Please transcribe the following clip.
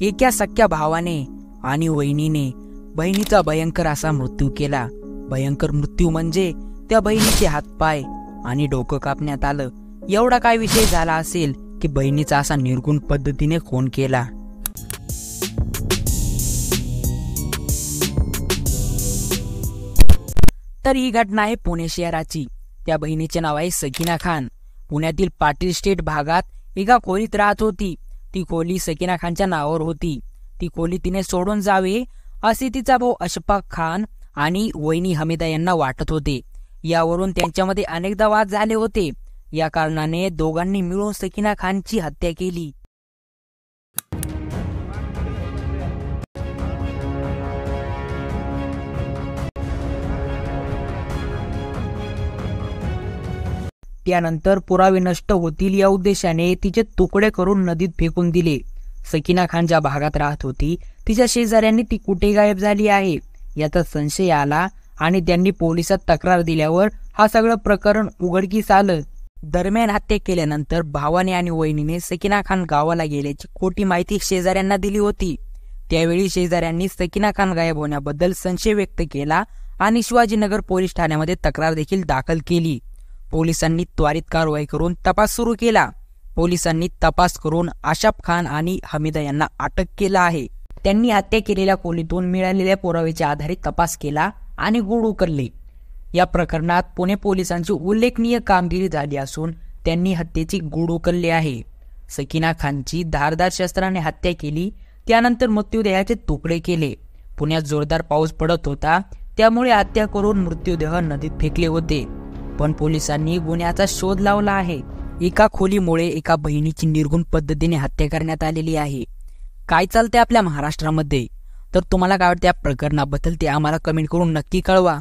एका सख्या भावाने आणि वहिनीने बहिणीचा भयंकर असा मृत्यू केला। भयंकर मृत्यू म्हणजे त्या बहिणीचे हातपाय आणि डोकं कापण्यात आलं। एवढा काय विषय झाला असेल की बहिणीचा असा निर्गुण पद्धतीने खून केला। तर ही घटना आहे पुणे शहराची। त्या बहिणीचे नाव आहे सकीना खान। पुण्यातील पाटील स्टेट भागात एका खोलीत राहत होती। ती खोली सकीना खानच्या नावावर होती। ती खोली तिने सोडून जावे असे तिचा भाऊ अशफाक खान आणि वहिनी हमीदा यांना वाटत होते। यावरून त्यांच्यामध्ये अनेकदा वाद झाले होते। या कारणाने दोघांनी मिळून सकीना खानची हत्या केली। त्यानंतर पुरावे नष्ट होतील या उद्देशाने तिचे तुकडे करून नदीत फेकून दिले। सकीना खान ज्या भागात राहत होती तिच्या शेजाऱ्यांनी ती कुठे गायब झाली आहे याचा संशय आला आणि त्यांनी पोलिसात तक्रार दिल्यावर हा सगळं प्रकरण उघडकीस आलं। दरम्यान हत्या केल्यानंतर भावाने आणि वहिनीने सकीना खान गावाला गेल्याची खोटी माहिती शेजाऱ्यांना दिली होती। त्यावेळी शेजाऱ्यांनी सकीना खान गायब होण्याबद्दल संशय व्यक्त केला आणि शिवाजीनगर पोलीस ठाण्यामध्ये तक्रार देखील दाखल केली। पोलिसांनी त्वरित कारवाई करून तपास सुरू केला। पोलिसांनी तपास करून अशफाक खान आणि हमीदा यांना अटक केला आहे। त्यांनी हत्या केलेल्या खोलीतून मिळालेल्या पुराव्याच्या आधारे तपास केला आणि गुढ उकलले। या प्रकरणात पुणे पोलिसांची उल्लेखनीय कामगिरी झाली असून त्यांनी हत्येची गुढ उकलले आहे। सकीना खानची धारदार शस्त्राने हत्या केली। त्यानंतर मृत्यूदेहाचे तुकडे केले। पुण्यात जोरदार पाऊस पडत होता, त्यामुळे हत्या करून मृत्यूदेह नदीत फेकले होते। पण पोलिसांनी गुन्ह्याचा शोध लावला आहे। एका खोलीमुळे एका बहिणीची निर्गुण पद्धतीने हत्या करण्यात आलेली आहे। काय चालते आपल्या महाराष्ट्रामध्ये? तर तुम्हाला काय वाटते या प्रकरणाबद्दल ते आम्हाला कमेंट करून नक्की कळवा।